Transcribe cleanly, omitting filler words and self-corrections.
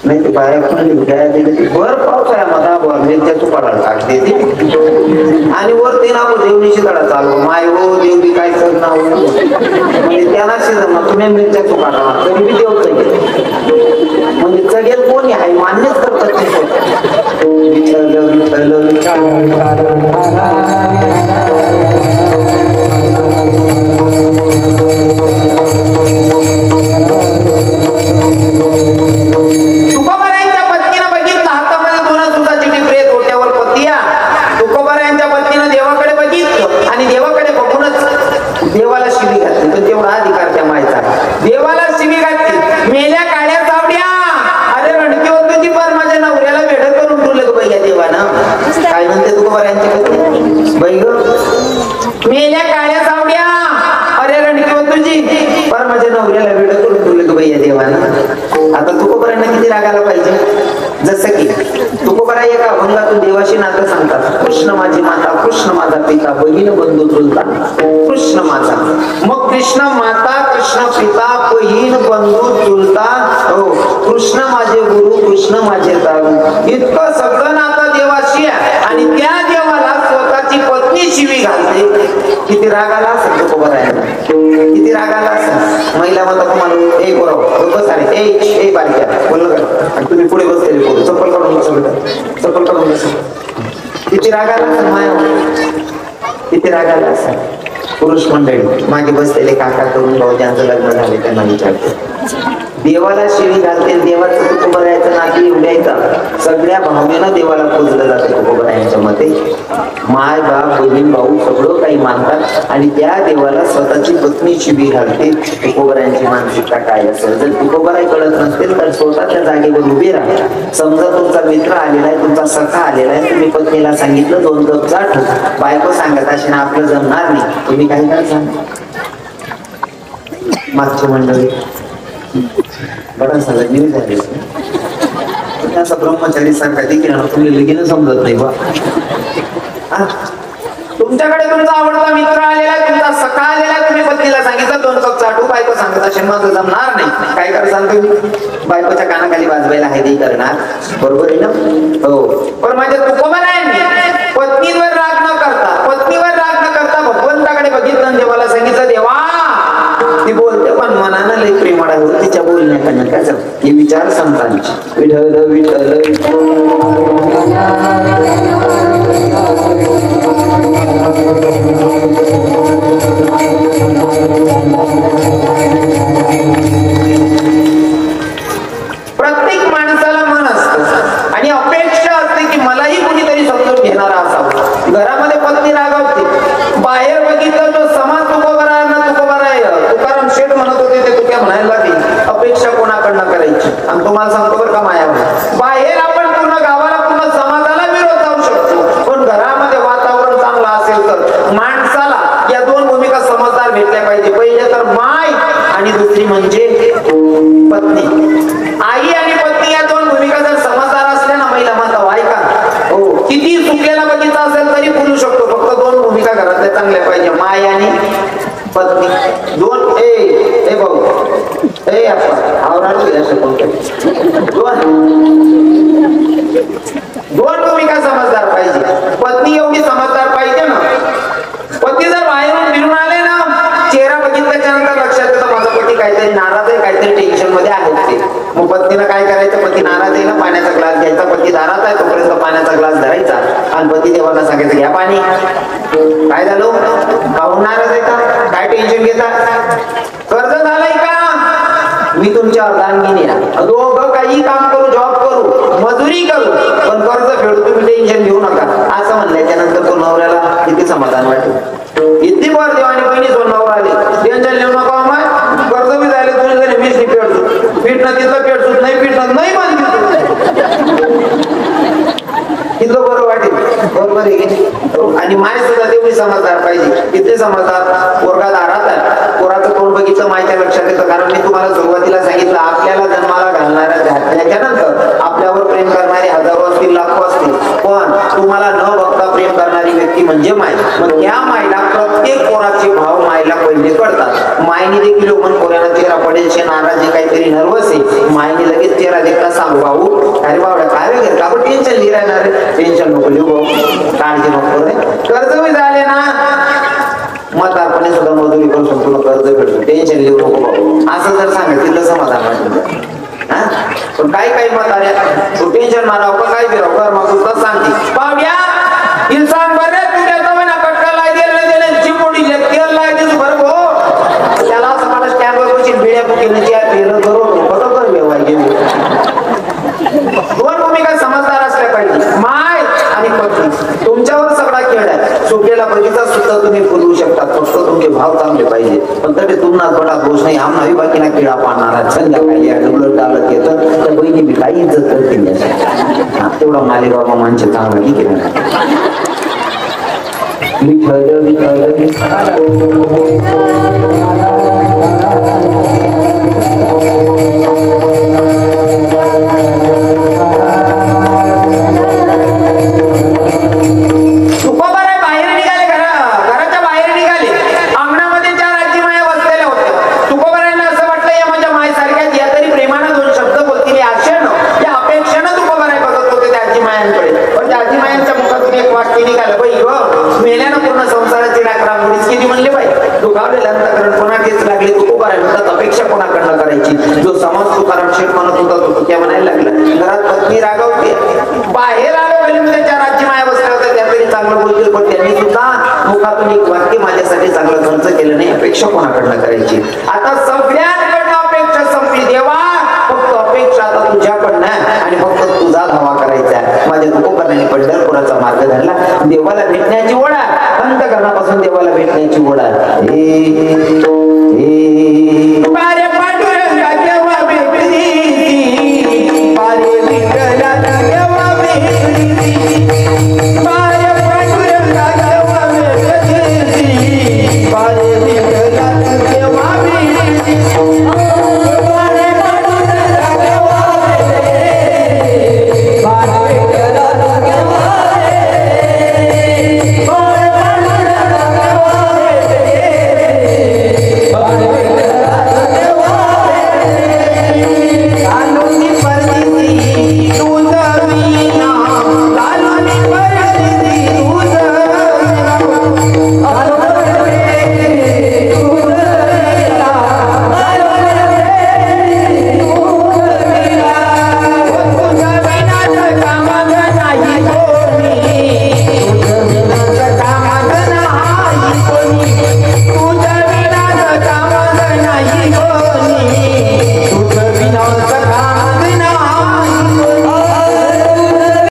नाही ते बाहेर वर पावसाळ्यामध्ये वर मिरच्या तुपाला टाकते आणि वर ते नाव देवनीशी तडा चालू माय हो देवडी काय करणार म्हणजे त्याला शिजवणार तुम्ही मिरच्या तुपाला तरी बी देव चढेल म्हणजे चढेल कोणी आहे मान्यच करतात देवाला शिवी घातली पण तेवढा अधिकार त्या मायचा देवाला शिवी घातली मेल्या काळ्या चावड्या अरे रणकी होतो ती पण माझ्या नवऱ्याला वेढ करून ठेवलं ग भैया देवानं काय म्हणते तुकोबारायांच्या पत्नी बाई ग मेल्या काळ्या चावड्या अरे रणकी होतो जी पण माझ्या नवऱ्याला वेढ करून ठेवलं ग भैया देवानं आता तुकोबारांना किती रागायला पाहिजे जसं की तुकोबारा एका अभंगातून देवाशी नातं सांगतात कृष्ण माझी माता कृष्ण माझा पिता बहीण बंधू चुलता कृष्ण माता मग कृष्ण माता कृष्ण पिता बहीण बंधू चुलता हो कृष्ण माझे गुरु कृष्ण माझे दारू इतकं सगळं नातं देवाशी आहे आणि त्या देवाला स्वतःची पत्नी शिवी घालते किती रागाला असेल तुकोबारायला किती रागाला असेल महिला म्हणतात तुम्हाला ए बरोबर बस अरे ए बारीक बोललं का तुम्ही पुढे बसलेले पुढे चप्पल काढून बसवलं चप्पल काढून बसवलं किती रागाला असेल माया किती रागाला असेल पुरुष मंडळी मागे बसलेले काका करून भाऊ ज्यांचं लग्न झाले त्यांना विचारते देवाला शिवी घालते देवाचं तुकोबारायचं नाती उडायचं सगळ्या भावनेनं देवाला पूजलं जातं तुकोबारायांच्या मध्ये माय बाप बहीण भाऊ सगळं काही मानतात आणि त्या देवाला स्वतःची पत्नी शिवी घालते तुकोबारायांची मानसिकता काय असेल जर तुकोबाराय कळत नसतील तर स्वतःच्या जागेवर उभे राहा समजा तुमचा मित्र आलेला आहे तुमचा सखा आलेला आहे तुम्ही पत्नीला सांगितलं 2 कप चाट बायको सांगत अशी ना आपलं जमणार नाही तुम्ही काय कराल मागच्या मंडळी बरं झालं न्यूज झाली असा ब्रह्मचारी सारखा देखील तुम्ही लगेच समजत नाही बा तुमच्याकडे तुमचा आवडता मित्र आलेला आहे तुमचा सखा आलेला आहे तुम्ही पत्नीला सांगितलं 2 कप चाटू बायको सांगत असेल मग जमणार नाही काय कर सांगतो मी बायकोच्या कानाखाली वाजवायला आहे ते करणार बरोबर आहे ना हो पण माझ्या तुकोबारायांनी पत्नीवर राग न करता भगवंताकडे बघितलं देवाला सांगितलं देवा ती बोलते पण मनानं लई प्रेमळ आहे तिच्या बोलण्याकडनं काय हे विचार संतांचे विठ्ठल विठ्ठल प्रत्येक माणसाला मन असतं आणि अपेक्षा असते की मलाही कुणीतरी समजून घेणारा असावं घरामध्ये पत्नी रागावते बाहेर बघितलं तो समाज तुकाराम शेठ म्हणत होते ते तुक्या म्हणायला लागले अपेक्षा कोणाकडनं करायची आणि तुम्हाला सांगतो बरं का माया बाहेर आपण पूर्ण गावाला पूर्ण समाजाला विरोध जाऊ शकतो पण घरामध्ये वातावरण चांगलं असेल तर माणसाला या 2 भूमिका समजदार भेटल्या पाहिजे पहिले तर माय आणि दुसरी म्हणजे पत्नी आई आणि पत्नी या 2 भूमिका जर समजदार असल्या ना महिला माता ऐका हो किती चुकलेला बघितला असेल तरी बोलू शकतो फक्त 2 भूमिका घरातल्या चांगल्या पाहिजे माय आणि पत्नी 2 ए भाऊ ए दोन भूमिका समजदार पाहिजे पत्नी एवढी समजदार पाहिजे ना पती जर बाहेरून फिरून आले ना चेहरा बघितल्याच्या नंतर लक्षात येतं माझा पती काहीतरी नाराज आहे काहीतरी टेन्शन मध्ये आहे ते मग पत्नीनं काय करायचं पती नाराज आहे ना पाण्याचा ग्लास घ्यायचा पती दारात आहे तोपर्यंत पाण्याचा ग्लास धरायचा आणि पती देवाला सांगायचं घ्या पाणी काय झालं काहून नाराज आहे का काय टेन्शन घेता कर्ज झालंय का मी तुमच्यावर दान घेईन दोघं काही काम करू जॉब करू मजुरी करू पण कर्ज फेडू तुम्ही टेन्शन घेऊ नका असं म्हणल्याच्या नंतर तो नवऱ्याला किती समाधान वाटेल इतकी बर देवानी बहिणी तो नवरा आले टेन्शन घेऊ नका अमाय कर्ज बी झाले तुम्ही जरी मीच नाही फेडतो फिटणं तिथं फेडतो नाही फिटणं नाही तिथलं बरं वाटेल बरोबर आहे आणि माय सुद्धा तेवढी समजदार पाहिजे किती समजदार पोरगा दारात आहे पोराचं तोंड बघितलं मायच्या लक्षात येतं कारण मी तुम्हाला सुरुवातीला सांगितलं आपल्याला जन्माला घालणाऱ्या घातल्याच्यानंतर आपल्यावर प्रेम करणारे हजारो असतील लाखो असतील पण तुम्हाला न बघता प्रेम करणारी व्यक्ती म्हणजे माय मग त्या मायला प्रत्येक पोराचे भाव मायला पहिले कळतात मायने देखील मन पोराला चेहरा पडेल नाराजी काहीतरी नर्वस आहे मायने आणि लगेच चेहरा देखता सांगू भाऊ अरे बाबा काय वगैरे का टेन्शन लिहि राहणार टेन्शन नको लिहू भाऊ काळजी नको रे कर्ज बी झाले ना म्हातारपणे सुद्धा मजुरी करून तुला कर्ज भेटतो टेन्शन लिहू नको भाऊ असं जर सांगितलं तर समाधान वाटलं पण काही म्हाताऱ्या तू टेन्शन मारावं का काय फिरावं कर मग तुला सांगते पावड्या इंसान बरे तुझ्या जवळ कटका लाई दिले चिमोडी तेल लाई देतो बरं भाऊ त्याला असं मला स्टँडवर बसून बिड्या बुकीने त्या पेरं करून बरोबर व्यवहार दोन भूमिका समजदार असल्या पाहिजे माय आणि पत्नी तुमच्यावर सगळा खेळ आहे सुटलेला प्रतिसाद सुद्धा तुम्ही बोलवू शकता फक्त तुमचे भाव चांगले पाहिजे पण तरी तुमना थोडा दोष नाही आम्हाला बाकीना किडा पाहणारा संध्याकाळी डबल डालत येतं तर बहिणी बी काही इज्जत करते नाही तेवढा मालेगाव माणसे चांगलं ठीक आहे अपेक्षा कोणाकडनं करायची जो समाज तुकाराम शेठ म्हणत होता तो त्या म्हणायला लागला घरात पत्नी रागवते बाहेर आलो त्याच्या राज्य माया बसल्या होत्या त्या तरी चांगलं बोलतील पण त्यांनी सुद्धा मुखातून एक वाक्य माझ्यासाठी चांगलं खर्च केलं नाही अपेक्षा कोणाकडनं करायची आता सगळ्यात